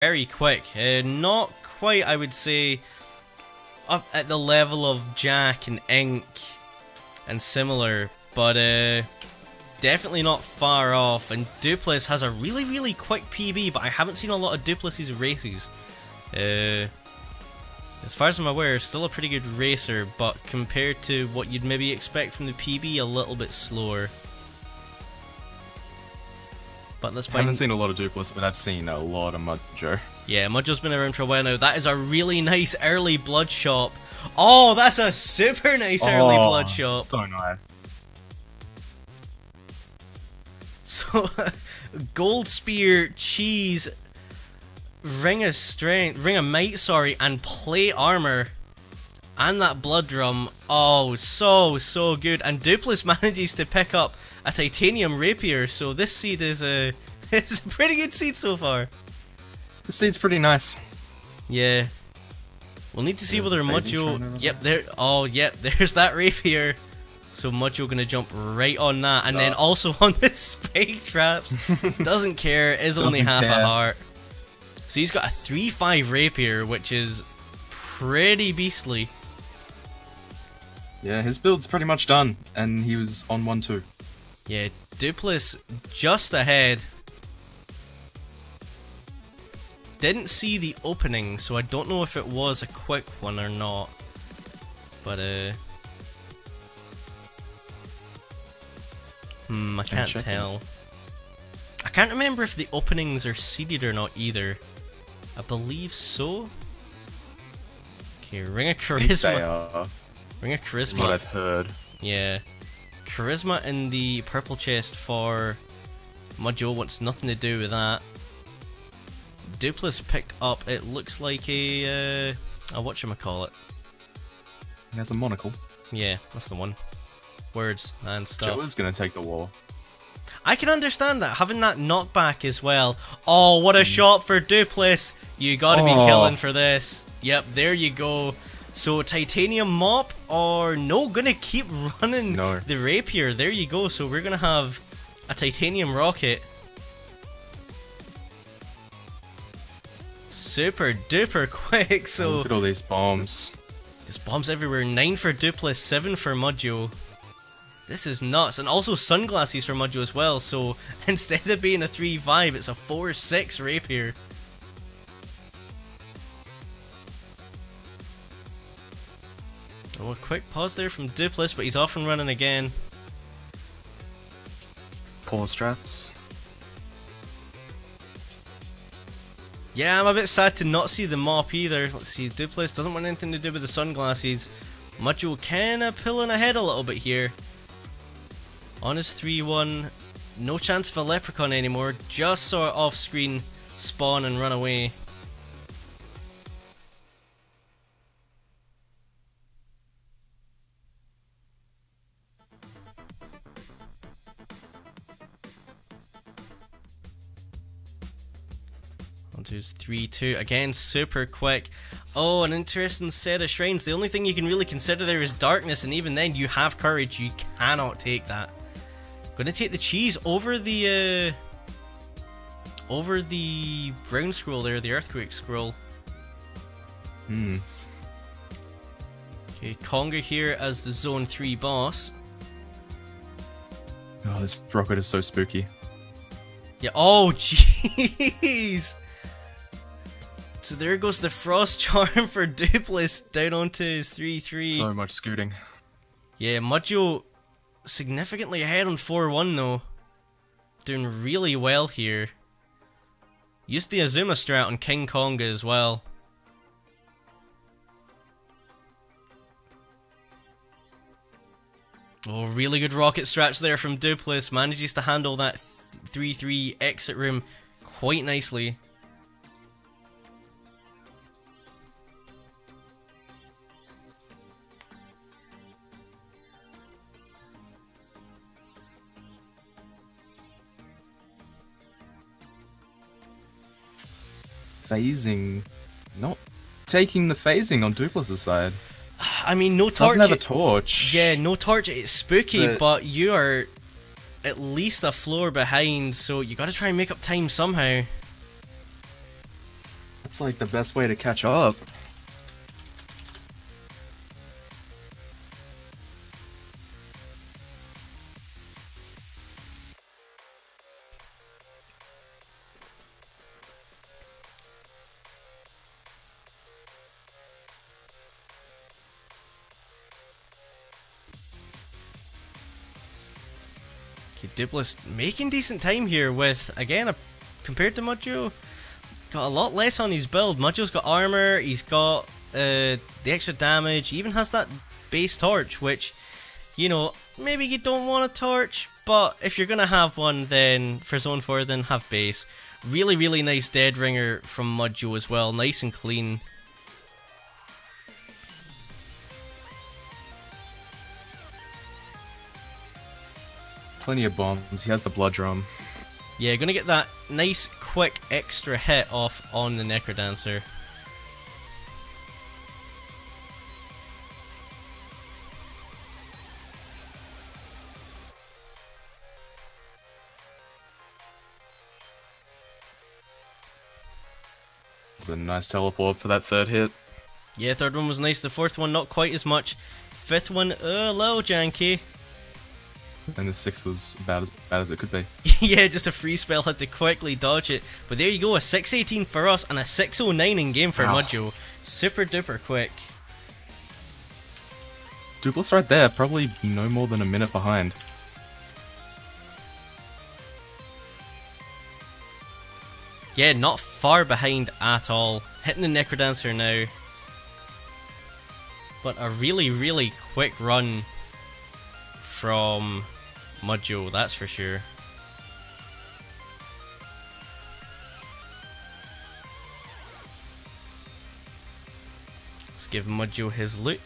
very quick. Not quite, I would say, up at the level of Jack and Ink and similar, but definitely not far off. And Doopliss has a really quick PB, but I haven't seen a lot of Doopliss's races. As far as I'm aware, still a pretty good racer, but compared to what you'd maybe expect from the PB, a little bit slower. But that's fine. I haven't seen a lot of Doopliss, but I've seen a lot of Mudjoe. Yeah, Mudjoe's been around for a while now. That is a really nice early blood shop. Oh, that's a super nice early blood shop. So nice. So, gold spear, cheese, ring of strength, ring of might, sorry, and plate armor, and that blood drum. Oh, so good. And Doopliss manages to pick up a titanium rapier. So this seed is it's a pretty good seed so far. The seed's pretty nice. Yeah. We'll need to see whether Mudjoe. Yep, there. Oh, yep. There's that rapier. So Mudjoe gonna jump right on that, and then also on the spike traps. Doesn't care. Is only half a heart. So he's got a 3-5 rapier, which is pretty beastly. Yeah, his build's pretty much done, and he was on 1-2. Yeah, Doopliss just ahead. Didn't see the opening, so I don't know if it was a quick one or not. But I can't tell. I can't remember if the openings are seeded or not either. I believe so. Okay, Ring of Charisma. Ring of Charisma. What I've heard. Yeah. Charisma in the purple chest for Mudjoe wants nothing to do with that. Doopliss picked up, it looks like a whatchamacallit. He has a monocle. Yeah, that's the one. Words and stuff. Joe is gonna take the war. I can understand that, having that knockback as well. Oh, what a shot for Doopliss. You gotta be killing for this. Yep, there you go. So, titanium mop, or no, gonna keep running the rapier. There you go. So, we're gonna have a titanium rocket. Super duper quick. So, look at all these bombs. There's bombs everywhere. 9 for Doopliss, 7 for Mudjoe. This is nuts. And also sunglasses for Mudjoe as well. So, instead of being a 3-5, it's a 4-6 rapier. Oh, a quick pause there from Doopliss, but he's off and running again. Poor strats. Yeah, I'm a bit sad to not see the mop either. Let's see, Doopliss doesn't want anything to do with the sunglasses. Mudjoe kinda pulling ahead a little bit here. On his 3-1, no chance of a leprechaun anymore. Just saw it off screen spawn and run away. Onto his 3-2 again, super quick. Oh, an interesting set of shrines. The only thing you can really consider there is darkness, and even then you have courage. You cannot take that. Gonna take the cheese over the brown scroll there, the earthquake scroll. Okay, Conga here as the zone 3 boss. Oh, this rocket is so spooky. Yeah, oh jeez. So there goes the frost charm for Doopliss down onto his 3-3. So much scooting. Yeah, Mudjoe significantly ahead on 4-1 though. Doing really well here. Used the Azuma strat on King Konga as well. Oh, really good rocket strats there from Doopliss. Manages to handle that 3-3 exit room quite nicely. Phasing. Not taking the phasing on Doopliss's side. I mean, no torch. Doesn't have a torch. Yeah, no torch. It's spooky, but you are at least a floor behind, so you gotta try and make up time somehow. That's like the best way to catch up. Okay, Doopliss making decent time here with, again, compared to Mudjoe, got a lot less on his build. Mudjoe's got armor, he's got the extra damage, he even has that base torch, which, you know, maybe you don't want a torch, but if you're gonna have one, then for Zone 4, then have base. Really, really nice dead ringer from Mudjoe as well, nice and clean. Plenty of bombs. He has the blood drum. Yeah, gonna get that nice, quick, extra hit off on the Necrodancer. It's a nice teleport for that third hit. Yeah, third one was nice. The fourth one, not quite as much. Fifth one, a little janky. And the sixth was about as bad as it could be. Yeah, just a free spell, had to quickly dodge it. But there you go, a 618 for us and a 609 in game for Mudjoe. Super duper quick. Doopliss right there, probably no more than a minute behind. Yeah, not far behind at all. Hitting the Necrodancer now. But a really, really quick run from Mudjoe, that's for sure. Let's give Mudjoe his loot.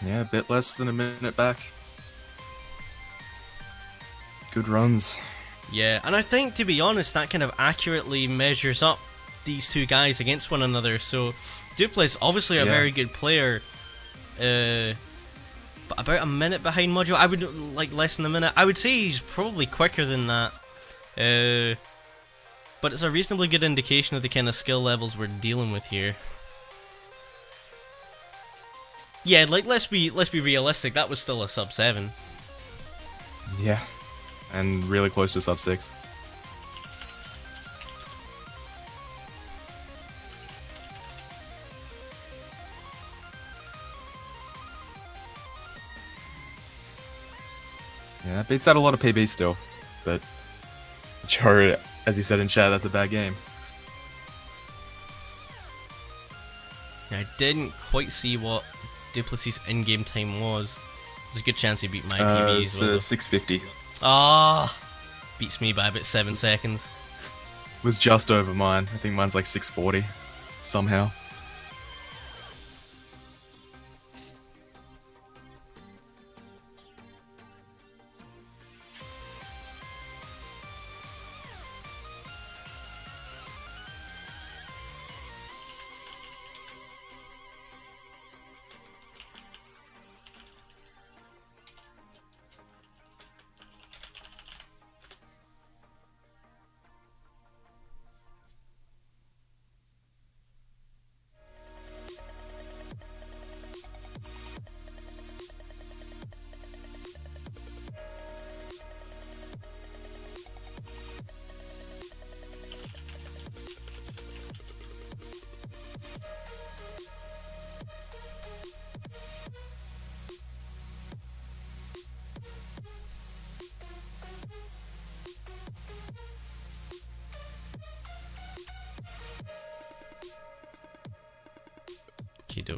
Yeah, a bit less than a minute back. Good runs. Yeah, and I think, to be honest, that kind of accurately measures up these two guys against one another. So, Doopliss, obviously a very good player, but about a minute behind Mudjoe. I would like less than a minute. I would say he's probably quicker than that. But it's a reasonably good indication of the kind of skill levels we're dealing with here. Yeah, like let's be realistic. That was still a sub 7. Yeah, and really close to sub 6. Yeah, that beats out a lot of PB still, but Joe, as he said in chat, that's a bad game. I didn't quite see what Doopliss's in-game time was. There's a good chance he beat my PB as well. It's 650. Ah, beats me by about 7 seconds. Was just over mine. I think mine's like 640 somehow.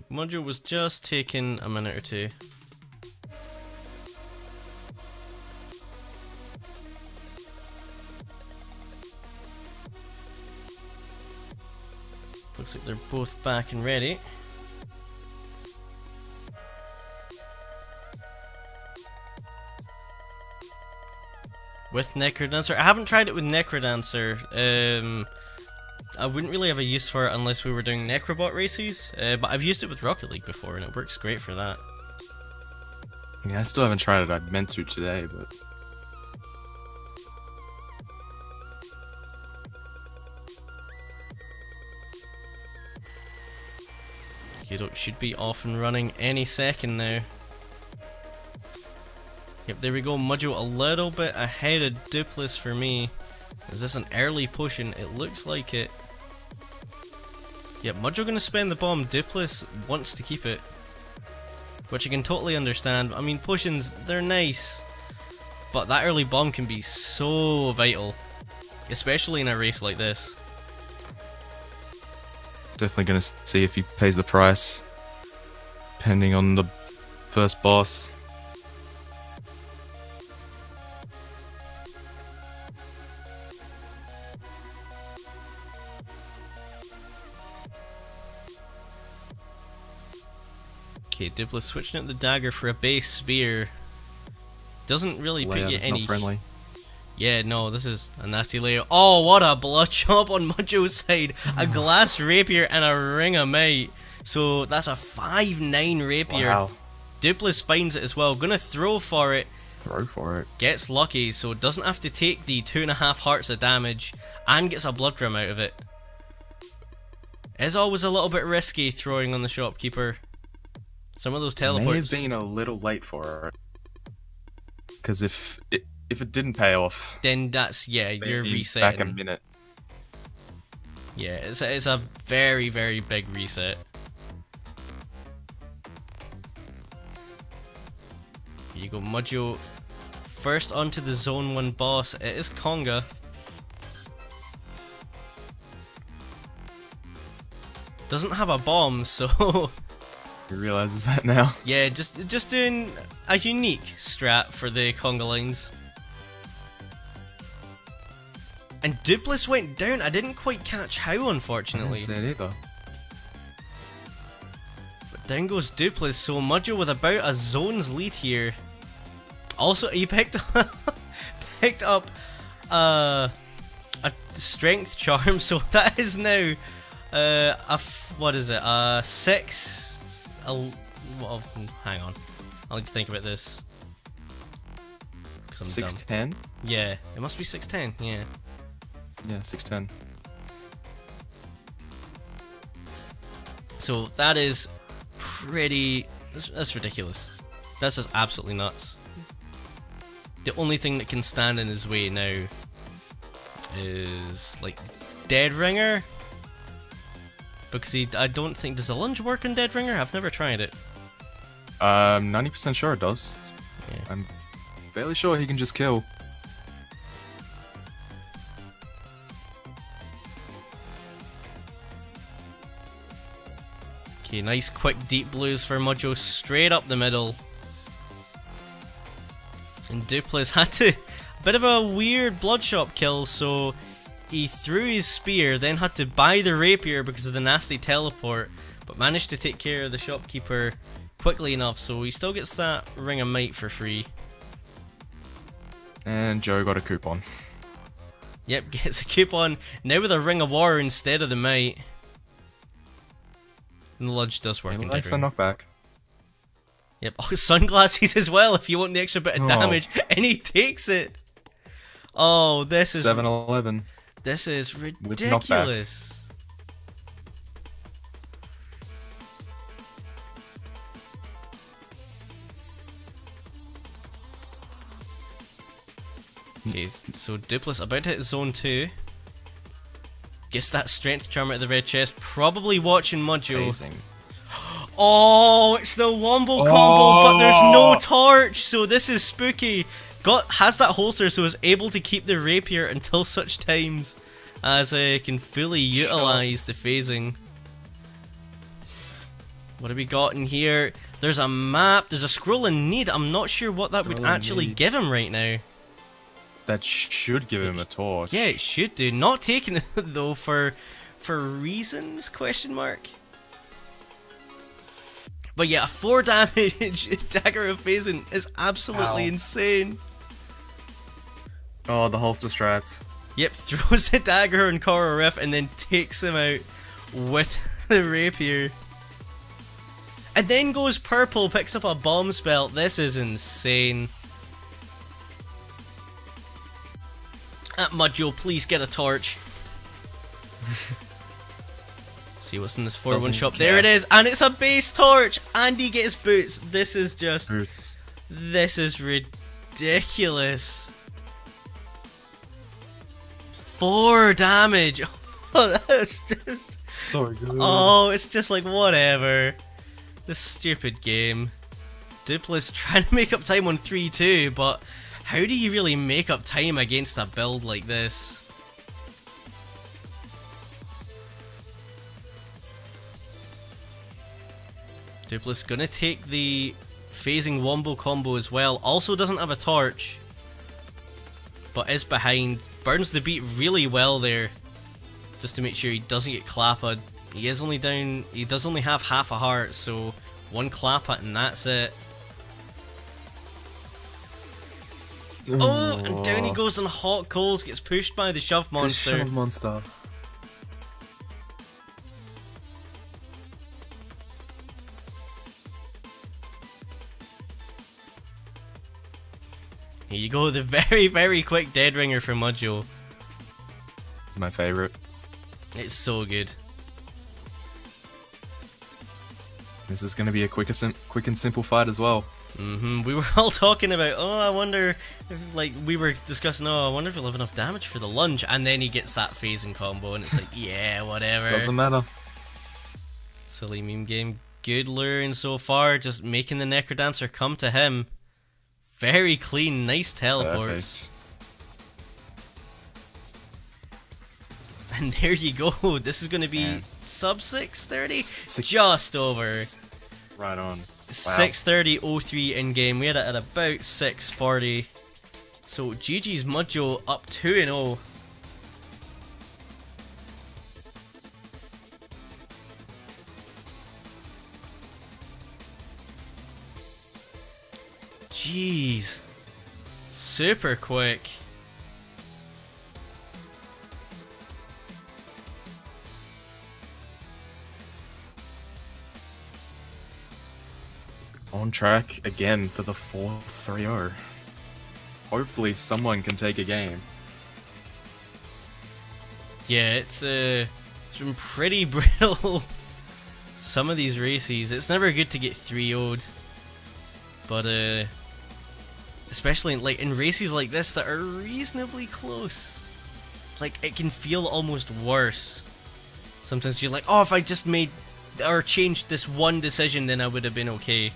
Mudjoe was just taking a minute or two. Looks like they're both back and ready. With Necrodancer. I haven't tried it with Necrodancer. I wouldn't really have a use for it unless we were doing Necrobot races, but I've used it with Rocket League before and it works great for that. Yeah, I still haven't tried it. I meant to today, but... Kudo should be off and running any second now. Yep, there we go. Mudjoe a little bit ahead of Doopliss for me. Is this an early potion? It looks like it. Yep, Mudjoe gonna spend the bomb. Doopliss wants to keep it, which I can totally understand. I mean, potions, they're nice, but that early bomb can be so vital, especially in a race like this. Definitely gonna see if he pays the price, depending on the first boss. Okay, Doopliss switching out the dagger for a base spear. Doesn't really put you any... not friendly. Yeah, no, this is a nasty layout. Oh, what a blood chop on Mudjoe's side. A glass rapier and a ring of might. So that's a 5-9 rapier. Wow. Doopliss finds it as well. Gonna throw for it. Throw for it. Gets lucky, so doesn't have to take the 2.5 hearts of damage. And gets a blood drum out of it. Is always a little bit risky throwing on the shopkeeper. Some of those teleports... May have been a little late for her. Because if it didn't pay off... Then that's... Yeah, you're resetting. Back a minute. Yeah, it's a very, very big reset. Here you go, Mudjoe. First onto the Zone 1 boss. It is Conga. Doesn't have a bomb, so... He realizes that now. Yeah, just doing a unique strat for the conga lines. And Doopliss went down. I didn't quite catch how, unfortunately. I didn't see it either. But down goes Doopliss, so Mudjoe with about a zone's lead here. Also, he picked up a strength charm, so that is now what is it? 6. Well, hang on, I'll need to think about this. 610? Yeah, it must be 610. Yeah. Yeah, 610. So that is pretty. That's ridiculous. That's just absolutely nuts. The only thing that can stand in his way now is like Dead Ringer. Because I don't think, does the lunge work on Dead Ringer? I've never tried it. 90% sure it does. Yeah. I'm fairly sure he can just kill. Okay, nice quick deep blues for Mudjoe straight up the middle. And Doopliss had to, a bit of a weird bloodshot kill, so he threw his spear, then had to buy the rapier because of the nasty teleport, but managed to take care of the shopkeeper quickly enough, so he still gets that ring of might for free. And Joe got a coupon. Yep, gets a coupon, now with a ring of war instead of the might. And the lunge does work. He likes a knockback. Yep, oh, sunglasses as well if you want the extra bit of damage, and he takes it. Oh, this is 7-11. This is ridiculous. Okay, so Doopliss about to hit zone 2. Gets that strength charm out of the red chest. Probably watching Mudjoe. Amazing. Oh, it's the wombo combo, but there's no torch, so this is spooky. Has that holster, so is able to keep the rapier until such times as can fully utilize the phasing. What have we got in here? There's a map. There's a scroll in need. I'm not sure what that would actually give him right now. That should give him a torch. Yeah, it should do. Not taking it though for reasons? Question mark. But yeah, 4 damage dagger of phasing is absolutely insane. Oh, the holster strats. Yep, throws the dagger on Coral Riff and then takes him out with the rapier. And then goes purple, picks up a bomb spell. This is insane. Mudjoe, please get a torch. See what's in this 4-1 shop. There it is, and it's a base torch. And he gets boots. This is just... Boots. This is ridiculous. 4 damage. Oh, that's just... So good. Oh, it's just like, whatever. This stupid game. Doopliss trying to make up time on 3-2, but how do you really make up time against a build like this? Doopliss gonna take the phasing wombo combo as well. Also doesn't have a torch, but is behind. Burns the beat really well there, just to make sure he doesn't get clapped. He is only down. He does only have half a heart, so 1 clap and that's it. Oh, and down he goes on hot coals. Gets pushed by the shove monster. The shove monster. Here you go, the very, very quick dead ringer from Mudjoe. It's my favorite. It's so good. This is going to be a quick and simple fight as well. We were all talking about, oh, I wonder if, like, we were discussing, oh, I wonder if he'll have enough damage for the lunge, and then he gets that phasing combo, and it's like, yeah, whatever. Doesn't matter. Silly meme game. Good luring so far, just making the Necrodancer come to him. Very clean, nice teleports. Perfect. And there you go, this is going to be sub 630? Just over. Right on. Wow. 630.03 in game. We had it at about 640. So GG's Mudjoe up 2-0. Jeez. Super quick. On track again for the 4th 3-0. Hopefully someone can take a game. Yeah, it's been pretty brittle. Some of these races, it's never good to get 3-0'd. But especially in races like this that are reasonably close, like it can feel almost worse. Sometimes you're like, oh, if I just made or changed this one decision, then I would have been okay.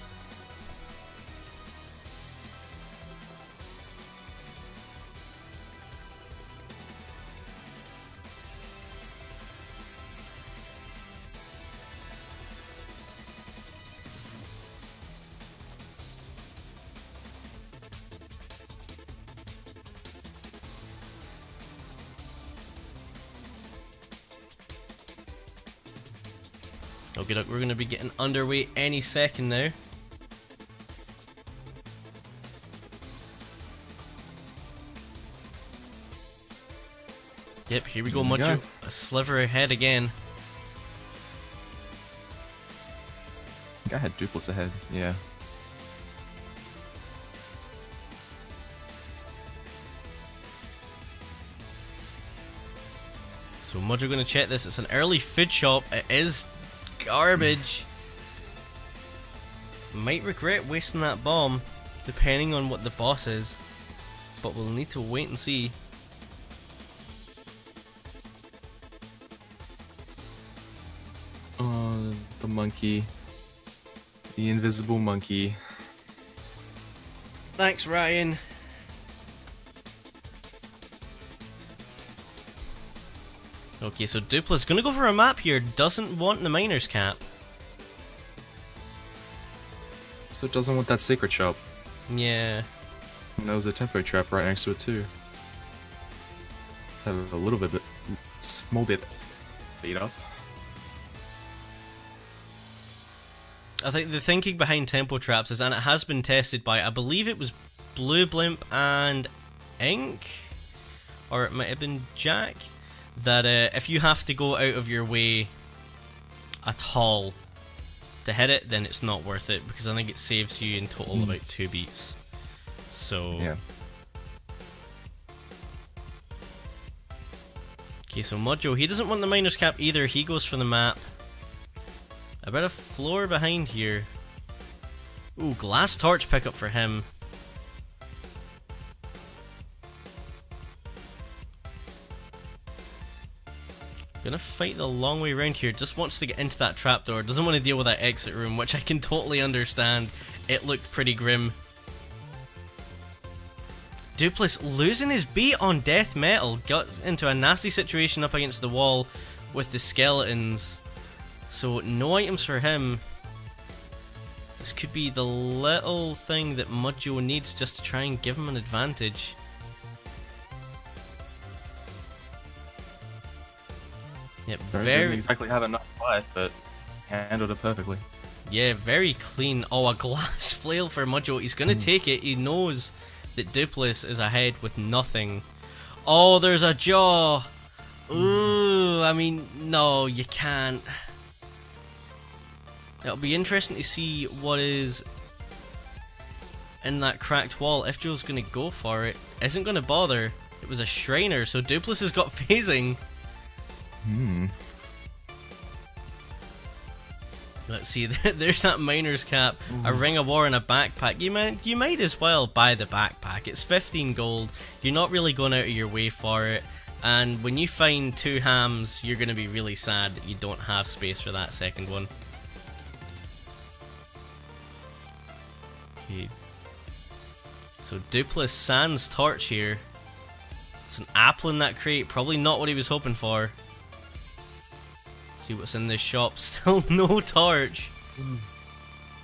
Okay, look, we're going to be getting underway any second now. Yep, here we go, Mudjoe. A sliver ahead again. I think I had Doopliss ahead, yeah. So Mudjoe going to check this. It's an early food shop. It is garbage. Might regret wasting that bomb, depending on what the boss is. But we'll need to wait and see. Oh, the monkey. The invisible monkey. Thanks, Ryan. Okay, so Doopliss gonna go for a map here, doesn't want the miner's cap. So it doesn't want that secret shop. Yeah. And there was a tempo trap right next to it too. Have a little bit, small bit beat up. I think the thinking behind tempo traps is, and it has been tested by, I believe it was Blue Blimp and Ink, or it might have been Jack, that if you have to go out of your way at all to hit it, then it's not worth it, because I think it saves you in total about 2 beats. So Yeah. okay, so Mudjoe, he doesn't want the miner's cap either. He goes for the map. A bit of floor behind here. Ooh, glass torch pickup for him. Gonna fight the long way around here. Just wants to get into that trapdoor. Doesn't want to deal with that exit room, which I can totally understand. It looked pretty grim. Doopliss losing his beat on death metal. Got into a nasty situation up against the wall with the skeletons. So no items for him. This could be the little thing that Mudjoe needs just to try and give him an advantage. Yep, Didn't exactly have enough fight, but handled it perfectly. Yeah, very clean. Oh, a glass flail for Mudjoe. He's gonna take it. He knows that Doopliss is ahead with nothing. Oh, there's a jaw. Ooh, I mean, no, you can't. It'll be interesting to see what is in that cracked wall. If Joe's gonna go for it, isn't gonna bother. It was a Shriner, so Doopliss has got phasing. Let's see, there's that miner's cap, a ring of war and a backpack. You might as well buy the backpack. It's 15 gold. You're not really going out of your way for it. And when you find 2 hams, you're going to be really sad that you don't have space for that second one. Okay. So Doopliss sans torch here. It's an apple in that crate. Probably not what he was hoping for. See what's in this shop. Still no torch.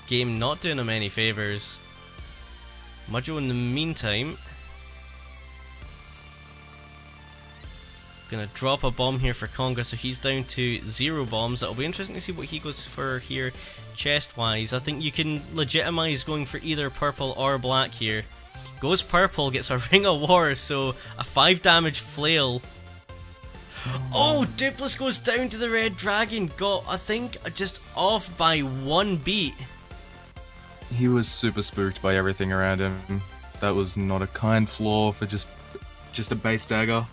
Game not doing him any favours. Mudjoe in the meantime gonna drop a bomb here for Conga, so he's down to 0 bombs. It'll be interesting to see what he goes for here chest wise. I think you can legitimize going for either purple or black here. Goes purple, gets a ring of war, so a 5 damage flail. Oh, Doopliss goes down to the red dragon. Got, I think, just off by 1 beat. He was super spooked by everything around him. That was not a kind flaw for just a base dagger.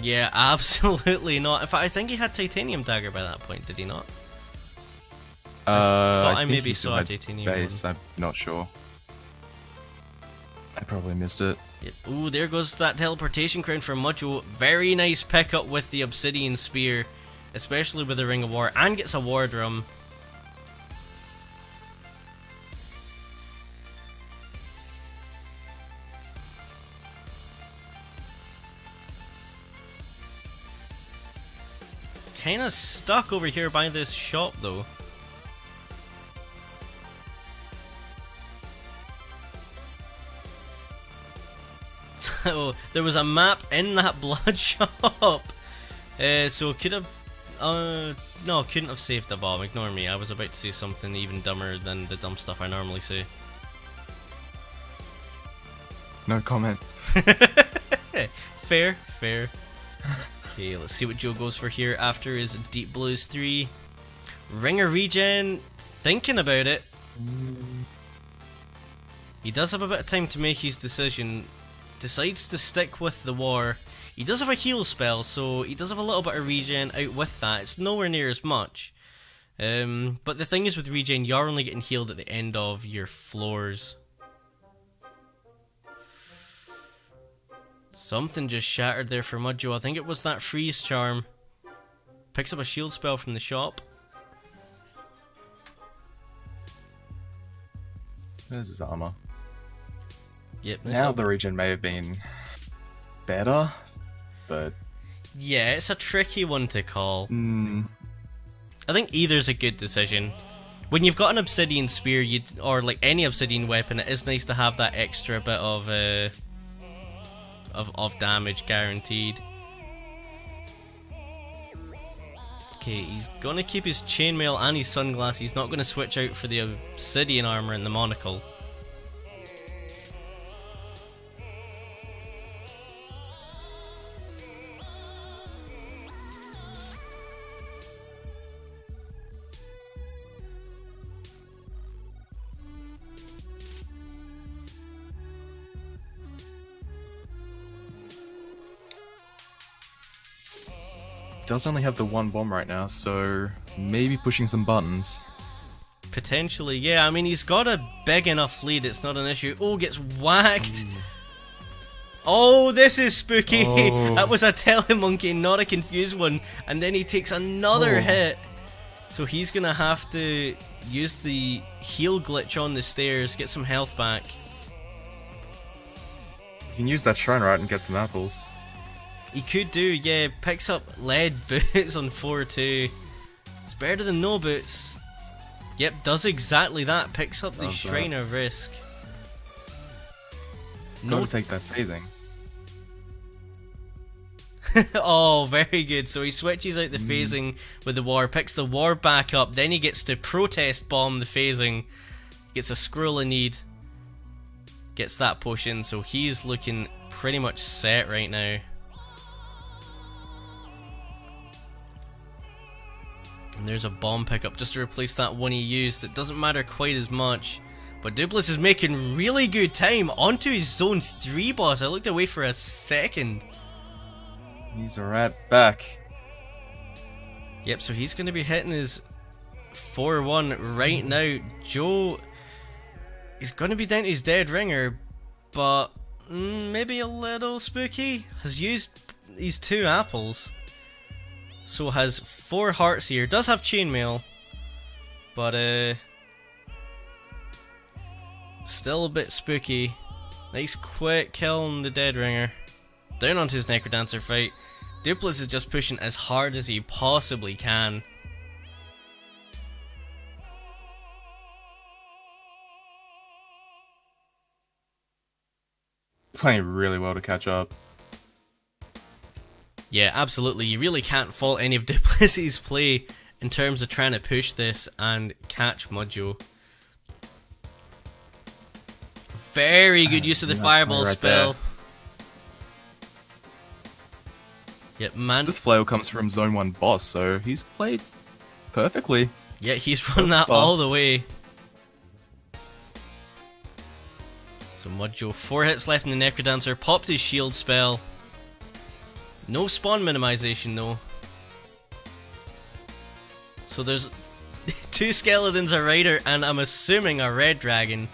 Yeah, absolutely not. In fact, I think he had titanium dagger by that point, did he not? I thought I maybe saw a titanium base. one. I'm not sure. I probably missed it. Yep. Ooh, there goes that teleportation crown for Mudjoe. Very nice pickup with the obsidian spear, especially with the ring of war, and gets a war drum. Kinda stuck over here by this shop though. So there was a map in that blood shop. So could have no, couldn't have saved the bomb. Ignore me. I was about to say something even dumber than the dumb stuff I normally say. No comment. Fair, fair. Okay, let's see what Joe goes for here after his Deep Blues 3. Ringer regen, thinking about it. He does have a bit of time to make his decision. Decides to stick with the war. He does have a heal spell, so he does have a little bit of regen out with that. It's nowhere near as much. But the thing is with regen, you're only getting healed at the end of your floors. Something just shattered there for Mudjoe. I think it was that freeze charm. Picks up a shield spell from the shop. There's his armor. Yep. Now the regen may have been better, but yeah, it's a tricky one to call. I think either's a good decision. When you've got an obsidian spear, or like any obsidian weapon, it is nice to have that extra bit of damage guaranteed. Okay, he's gonna keep his chainmail and his sunglasses. He's not gonna switch out for the obsidian armor and the monocle. does only have the one bomb right now, so maybe pushing some buttons. Potentially, yeah. I mean, he's got a big enough lead. It's not an issue. Oh, gets whacked. Oh, this is spooky. Oh. That was a telemonkey, not a confused one. And then he takes another hit. So he's going to have to use the heal glitch on the stairs, get some health back. You can use that shrine right and get some apples. He could do, yeah. Picks up lead boots on 4-2. It's better than no boots. Yep, does exactly that. Picks up the Shrine of Risk. Gotta take that phasing. Oh, very good. So he switches out the phasing with the war, picks the war back up, then he gets to protest bomb the phasing, gets a scroll of need, gets that potion, so he's looking pretty much set right now. And there's a bomb pickup just to replace that one he used. It doesn't matter quite as much. But Doopliss is making really good time onto his zone 3 boss. I looked away for a second. He's right back. Yep, so he's going to be hitting his 4-1 right now. Joe is going to be down to his dead ringer, but maybe a little spooky. Has used these 2 apples. So has 4 hearts here. Does have chainmail, but still a bit spooky. Nice quick kill on the dead ringer. Down onto his Necrodancer fight. Doopliss is just pushing as hard as he possibly can. Playing really well to catch up. Yeah, absolutely. You really can't fault any of Doopliss's play in terms of trying to push this and catch Mudjoe. Very good use of the fireball spell. Yep, man. This flail comes from Zone 1 boss, so he's played perfectly. Yeah, he's run that all the way. So Mudjoe, 4 hits left in the Necrodancer, popped his shield spell. No spawn minimization though. So there's 2 skeletons, a rider, and I'm assuming a red dragon.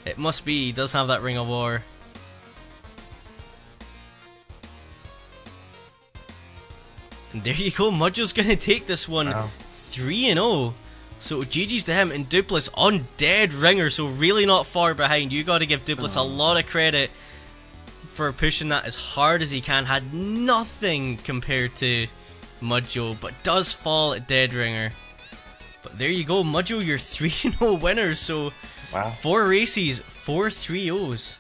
It must be, he does have that Ring of War. And there you go, Mudjoe's gonna take this one 3-0. So GG's to him, and Doopliss on dead ringer, so really not far behind. You gotta give Doopliss a lot of credit for pushing that as hard as he can. Had nothing compared to Mudjoe, but does fall at dead ringer. But there you go, Mudjoe, your 3-0 winner. So 4 races, 4 3-0s.